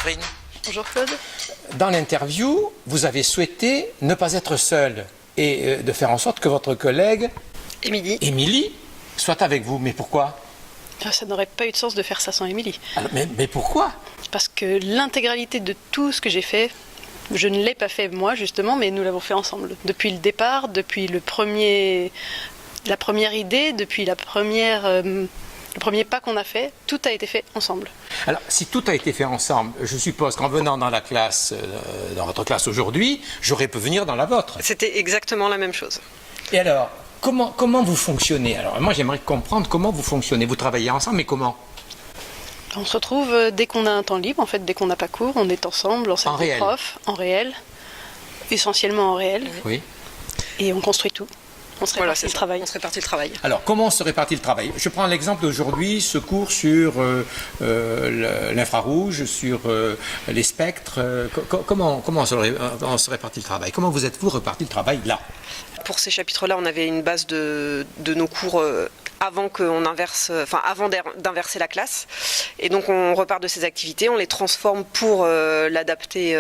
Catherine. Bonjour Claude. Dans l'interview, vous avez souhaité ne pas être seul et de faire en sorte que votre collègue Émilie soit avec vous. Mais pourquoi? Ça n'aurait pas eu de sens de faire ça sans Émilie. Mais pourquoi? Parce que l'intégralité de tout ce que j'ai fait, je ne l'ai pas fait moi justement, mais nous l'avons fait ensemble. Depuis le départ, depuis la première idée, depuis le premier pas qu'on a fait, tout a été fait ensemble. Alors, si tout a été fait ensemble, je suppose qu'en venant dans la classe, dans votre classe aujourd'hui, j'aurais pu venir dans la vôtre. C'était exactement la même chose. Et alors, comment vous fonctionnez? Alors, moi, j'aimerais comprendre comment vous fonctionnez. Vous travaillez ensemble, mais comment? On se retrouve dès qu'on a un temps libre, en fait, dès qu'on n'a pas cours, on est ensemble, en salle de prof, en réel, essentiellement en réel. Oui. Et on construit tout. On se répartit le travail. On se répartit le travail. Alors, comment on se répartit le travail? Je prends l'exemple d'aujourd'hui, ce cours sur l'infrarouge, sur les spectres. Comment on se répartit le travail? Comment vous êtes-vous réparti le travail là? Pour ces chapitres-là, on avait une base de nos cours avant d'inverser la classe. Et donc, on repart de ces activités, on les transforme pour l'adapter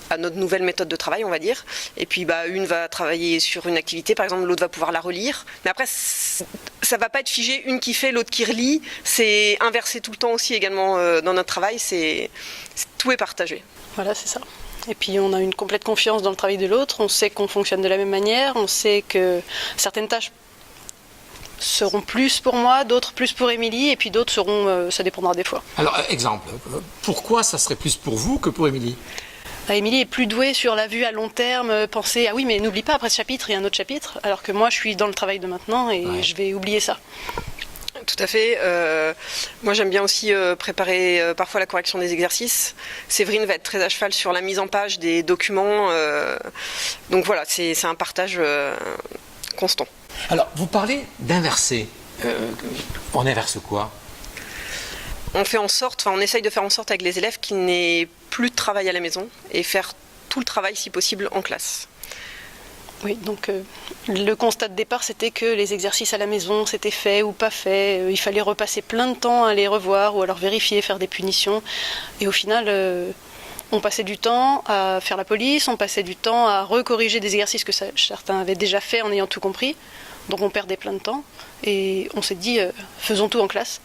à notre nouvelle méthode de travail, on va dire. Et puis une va travailler sur une activité, par exemple, l'autre va pouvoir la relire. Mais après, ça va pas être figé, une qui fait, l'autre qui relit. C'est inversé tout le temps aussi également dans notre travail. Tout est partagé. Voilà, c'est ça. Et puis on a une complète confiance dans le travail de l'autre. On sait qu'on fonctionne de la même manière. On sait que certaines tâches seront plus pour moi, d'autres plus pour Émilie, et puis d'autres seront, ça dépendra des fois. Alors, exemple, pourquoi ça serait plus pour vous que pour Émilie? Émilie est plus douée sur la vue à long terme, penser, ah oui, mais n'oublie pas, après ce chapitre, il y a un autre chapitre, alors que moi, je suis dans le travail de maintenant et je vais oublier ça. Tout à fait. Moi, j'aime bien aussi préparer parfois la correction des exercices. Séverine va être très à cheval sur la mise en page des documents. Donc voilà, c'est un partage constant. Alors, vous parlez d'inverser. On inverse quoi? On essaye de faire en sorte avec les élèves qu'il n'aient plus de travail à la maison et faire tout le travail, si possible, en classe. Oui, donc le constat de départ, c'était que les exercices à la maison, c'était fait ou pas fait. Il fallait repasser plein de temps à les revoir ou alors vérifier, faire des punitions. Et au final, on passait du temps à faire la police, on passait du temps à recorriger des exercices que certains avaient déjà fait en ayant tout compris. Donc on perdait plein de temps. Et on s'est dit, faisons tout en classe.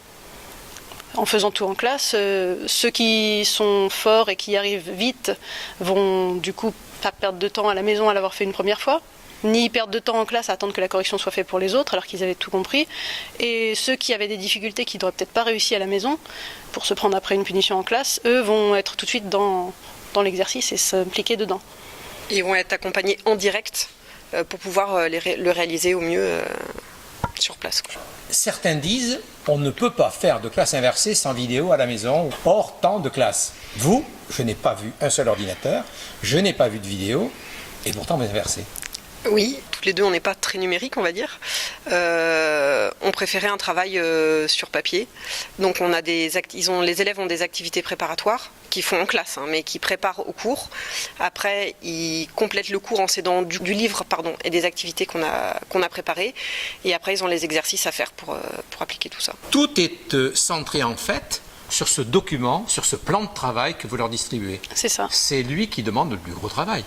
En faisant tout en classe, ceux qui sont forts et qui arrivent vite vont du coup pas perdre de temps à la maison à l'avoir fait une première fois, ni perdre de temps en classe à attendre que la correction soit faite pour les autres alors qu'ils avaient tout compris. Et ceux qui avaient des difficultés qui n'auraient peut-être pas réussi à la maison pour se prendre après une punition en classe, eux vont être tout de suite dans l'exercice et s'impliquer dedans. Ils vont être accompagnés en direct pour pouvoir le réaliser au mieux sur place. Certains disent on ne peut pas faire de classe inversée sans vidéo à la maison, hors temps de classe. Vous, je n'ai pas vu un seul ordinateur, je n'ai pas vu de vidéo, et pourtant vous inversez. Oui, toutes les deux, on n'est pas très numériques, on va dire. On préférait un travail sur papier. Donc les élèves ont des activités préparatoires qu'ils font en classe, mais qui préparent au cours. Après, ils complètent le cours en s'aidant du livre et des activités qu'on a préparées. Et après, ils ont les exercices à faire pour appliquer tout ça. Tout est centré en fait sur ce document, sur ce plan de travail que vous leur distribuez. C'est ça. C'est lui qui demande le plus gros travail.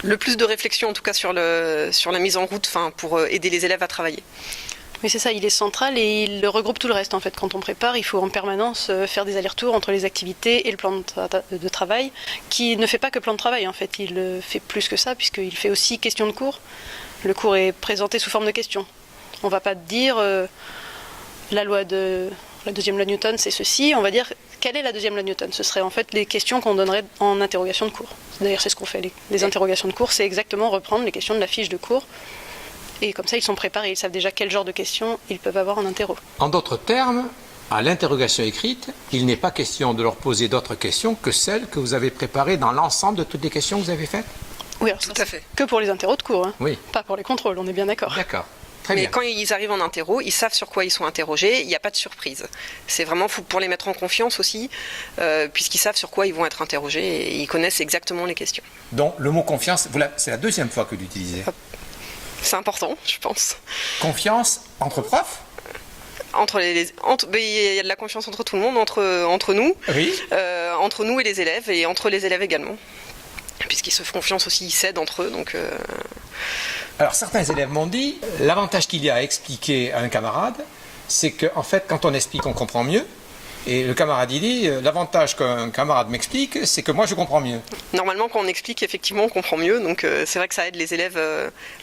Le plus de réflexion en tout cas sur la mise en route pour aider les élèves à travailler. Oui, c'est ça, il est central et il regroupe tout le reste en fait. Quand on prépare, il faut en permanence faire des allers-retours entre les activités et le plan de travail, qui ne fait pas que plan de travail en fait, il fait plus que ça puisqu'il fait aussi question de cours. Le cours est présenté sous forme de questions. On ne va pas dire la deuxième loi de Newton c'est ceci, on va dire quelle est la deuxième loi de Newton. Ce serait en fait les questions qu'on donnerait en interrogation de cours. D'ailleurs c'est ce qu'on fait, les interrogations de cours, c'est exactement reprendre les questions de la fiche de cours. Et comme ça, ils sont préparés, ils savent déjà quel genre de questions ils peuvent avoir en interro. En d'autres termes, à l'interrogation écrite, il n'est pas question de leur poser d'autres questions que celles que vous avez préparées dans l'ensemble de toutes les questions que vous avez faites? Oui, alors tout à fait. Que pour les interros de cours, oui. Pas pour les contrôles, on est bien d'accord. D'accord. Mais quand ils arrivent en interro, ils savent sur quoi ils sont interrogés, il n'y a pas de surprise. C'est vraiment pour les mettre en confiance aussi, puisqu'ils savent sur quoi ils vont être interrogés et ils connaissent exactement les questions. Donc le mot confiance, c'est la deuxième fois que vous l'utilisez. C'est important, je pense. Confiance entre profs? Il y a de la confiance entre tout le monde, entre nous, Oui. entre nous et les élèves, et entre les élèves également. Puisqu'ils se font confiance aussi, ils s'aident entre eux. Donc, Alors certains élèves m'ont dit, l'avantage qu'il y a à expliquer à un camarade, c'est qu'en fait, quand on explique, on comprend mieux. Et le camarade, il dit, l'avantage qu'un camarade m'explique, c'est que moi, je comprends mieux. normalement, quand on explique, effectivement, on comprend mieux. Donc, c'est vrai que ça aide les élèves,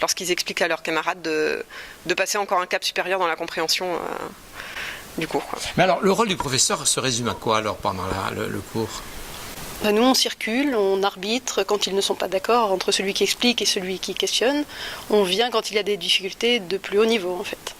lorsqu'ils expliquent à leurs camarades, de passer encore un cap supérieur dans la compréhension du cours, quoi. Mais alors, le rôle du professeur se résume à quoi alors pendant le cours? Nous, on circule, on arbitre quand ils ne sont pas d'accord entre celui qui explique et celui qui questionne. On vient quand il y a des difficultés de plus haut niveau, en fait.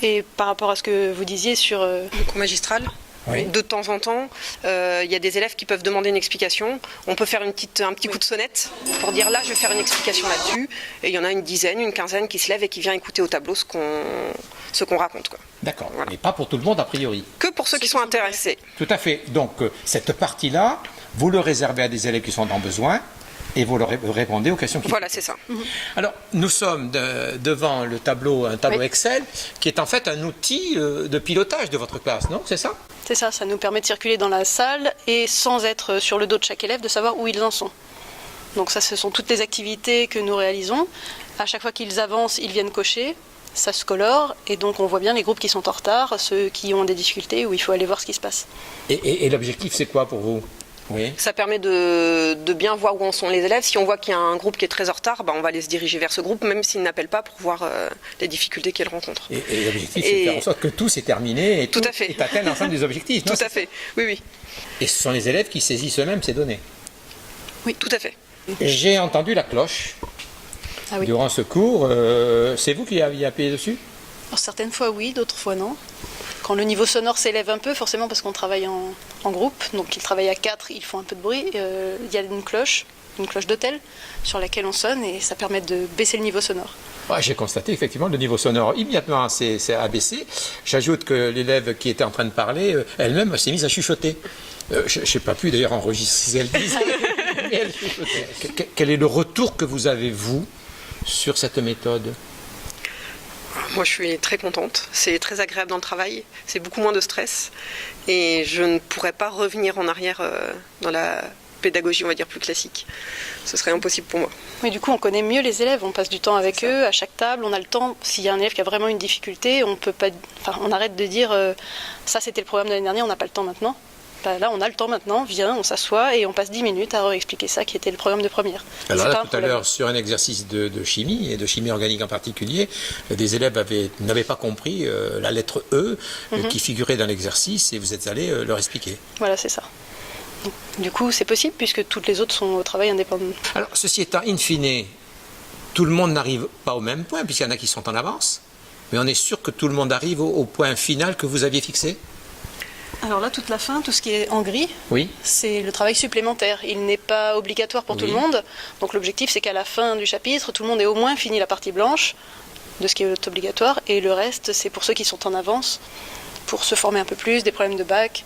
Et par rapport à ce que vous disiez sur... Le cours magistral, Oui. de temps en temps, il y a des élèves qui peuvent demander une explication. On peut faire un petit coup de sonnette pour dire là, je vais faire une explication là-dessus. Et il y en a une dizaine, une quinzaine qui se lèvent et qui vient écouter au tableau ce qu'on raconte, quoi. D'accord, Voilà. mais pas pour tout le monde a priori. Que pour ceux qui sont intéressés. Tout à fait. Donc, cette partie-là, vous le réservez à des élèves qui sont dans besoin et vous leur répondez aux questions qui... Voilà, c'est ça. Alors, nous sommes devant un tableau Oui. Excel, qui est en fait un outil de pilotage de votre classe, non? C'est ça? C'est ça, ça nous permet de circuler dans la salle et sans être sur le dos de chaque élève, de savoir où ils en sont. Donc ça, ce sont toutes les activités que nous réalisons. À chaque fois qu'ils avancent, ils viennent cocher, ça se colore, et donc on voit bien les groupes qui sont en retard, ceux qui ont des difficultés, où il faut aller voir ce qui se passe. Et l'objectif, c'est quoi pour vous? Oui. Ça permet de bien voir où en sont les élèves. Si on voit qu'il y a un groupe qui est très en retard, on va aller se diriger vers ce groupe, même s'ils n'appellent pas, pour voir les difficultés qu'ils rencontrent. Et l'objectif, c'est de faire en sorte que tout s'est terminé et Tout à fait. est atteint l'ensemble des objectifs. non? Tout à fait, oui, oui. Et ce sont les élèves qui saisissent eux-mêmes ces données. Oui, tout à fait. J'ai entendu la cloche Ah oui. durant ce cours. C'est vous qui aviez appuyé dessus? Alors, certaines fois oui, d'autres fois non. Quand le niveau sonore s'élève un peu, forcément parce qu'on travaille en groupe, donc ils travaillent à 4, ils font un peu de bruit, il y a une cloche d'hôtel sur laquelle on sonne et ça permet de baisser le niveau sonore. Ouais, j'ai constaté effectivement le niveau sonore immédiatement s'est abaissé. J'ajoute que l'élève qui était en train de parler, elle-même s'est mise à chuchoter. Je n'ai pas pu d'ailleurs enregistrer ce qu'elle disait, mais elle chuchotait. Quel est le retour que vous avez, vous, sur cette méthode? Moi, je suis très contente. C'est très agréable dans le travail. C'est beaucoup moins de stress. Et je ne pourrais pas revenir en arrière dans la pédagogie, on va dire, plus classique. Ce serait impossible pour moi. Mais du coup, on connaît mieux les élèves, on passe du temps avec eux, à chaque table, on a le temps. S'il y a un élève qui a vraiment une difficulté, on arrête de dire ça c'était le programme de l'année dernière, on n'a pas le temps maintenant. Là, on a le temps maintenant, viens, on s'assoit et on passe 10 minutes à réexpliquer ça qui était le programme de première. Alors C'est là, pas un tout à problème. l'heure, sur un exercice de chimie, et de chimie organique en particulier, des élèves n'avaient pas compris la lettre E qui figurait dans l'exercice et vous êtes allé leur expliquer. Voilà, c'est ça. Donc, du coup, c'est possible puisque toutes les autres sont au travail indépendamment. Alors, ceci étant, in fine, tout le monde n'arrive pas au même point, puisqu'il y en a qui sont en avance, mais on est sûr que tout le monde arrive au point final que vous aviez fixé? Alors là, toute la fin, tout ce qui est en gris, Oui. c'est le travail supplémentaire. Il n'est pas obligatoire pour tout le monde. Donc l'objectif, c'est qu'à la fin du chapitre, tout le monde ait au moins fini la partie blanche de ce qui est obligatoire. Et le reste, c'est pour ceux qui sont en avance, pour se former un peu plus, des problèmes de bac,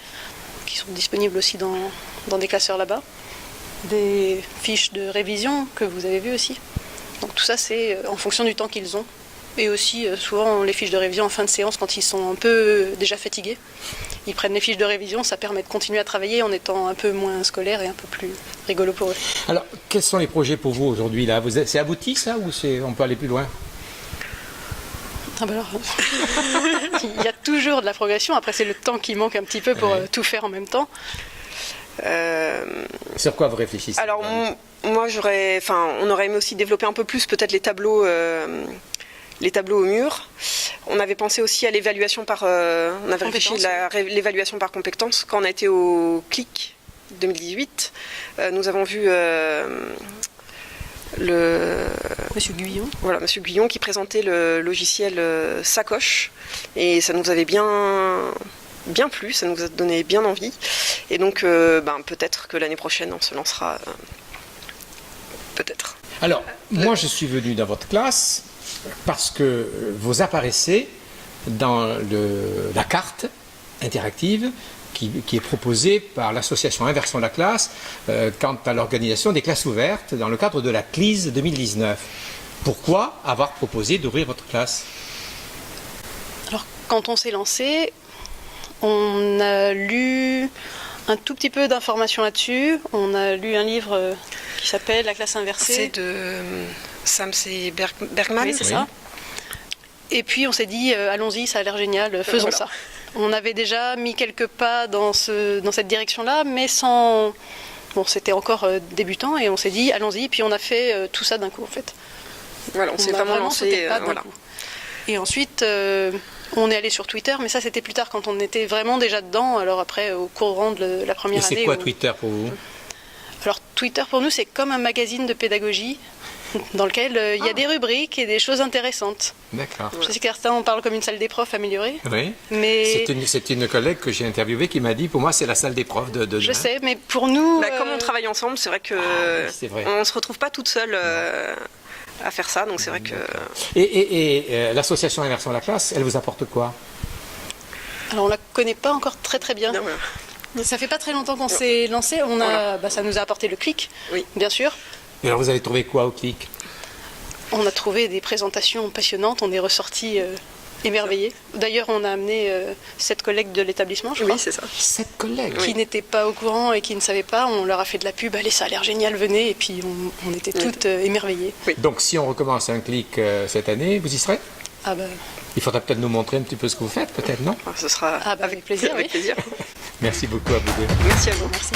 qui sont disponibles aussi dans des classeurs là-bas. Des fiches de révision que vous avez vues aussi. Donc tout ça, c'est en fonction du temps qu'ils ont. Et aussi, souvent, les fiches de révision en fin de séance, quand ils sont un peu déjà fatigués, ils prennent les fiches de révision, ça permet de continuer à travailler en étant un peu moins scolaire et un peu plus rigolo pour eux. Alors, quels sont les projets pour vous aujourd'hui là? C'est abouti ça ou on peut aller plus loin? Ah bah alors, il y a toujours de la progression, après c'est le temps qui manque un petit peu pour tout faire en même temps. Sur quoi vous réfléchissez? Alors, moi, on aurait aimé aussi développer un peu plus peut-être les tableaux au mur. On avait pensé aussi à l'évaluation par... on avait réfléchi à l'évaluation par compétence. Quand on a été au CLIC 2018, nous avons vu Monsieur Guyon. Voilà, Monsieur Guyon qui présentait le logiciel Sacoche. Et ça nous avait bien plu, ça nous a donné bien envie. Et donc, peut-être que l'année prochaine, on se lancera. Peut-être. Alors, moi je suis venu dans votre classe parce que vous apparaissez dans la carte interactive qui est proposée par l'association Inversion la classe quant à l'organisation des classes ouvertes dans le cadre de la CLIS 2019. Pourquoi avoir proposé d'ouvrir votre classe? Alors, quand on s'est lancé, on a lu un tout petit peu d'informations là-dessus. On a lu un livre qui s'appelle La classe inversée. C'est de Sam C. Bergman. Oui, c'est ça. Et puis on s'est dit, allons-y, ça a l'air génial, faisons ça. On avait déjà mis quelques pas dans cette direction-là, mais sans... Bon, c'était encore débutant, et on s'est dit, allons-y, puis on a fait tout ça d'un coup, en fait. Voilà, on s'est a vraiment lancé. sauté le pas d'un coup. Et ensuite, on est allé sur Twitter, mais ça c'était plus tard, quand on était vraiment déjà dedans, alors après, au courant de la première Et année. c'est quoi Twitter pour vous? Alors Twitter pour nous, c'est comme un magazine de pédagogie, dans lequel il y a des rubriques et des choses intéressantes. D'accord. Je sais que certains en parlent comme une salle des profs améliorée. Oui. Mais C'est une collègue que j'ai interviewée qui m'a dit, pour moi, c'est la salle des profs de demain. je sais, mais pour nous... Comme on travaille ensemble, c'est vrai que c'est vrai. on se retrouve pas toute seule à faire ça, donc c'est vrai que... Et l'association Inversion la classe, elle vous apporte quoi? Alors on la connaît pas encore très très bien. Non, voilà. Ça fait pas très longtemps qu'on s'est lancé. Ça nous a apporté le clic, Oui. bien sûr. Et alors vous avez trouvé quoi au clic? On a trouvé des présentations passionnantes, on est ressortis émerveillés. D'ailleurs, on a amené 7 collègues de l'établissement, je crois, Oui, c'est ça. 7 collègues. qui n'étaient pas au courant et qui ne savaient pas. On leur a fait de la pub, allez, ça a l'air génial, venez. Et puis on était toutes émerveillées. Donc si on recommence un clic cette année, vous y serez? Ah bah, Il faudra peut-être nous montrer un petit peu ce que vous faites, peut-être, non? Ce sera avec plaisir, avec oui. plaisir. Merci beaucoup à vous deux. Merci à vous. Merci.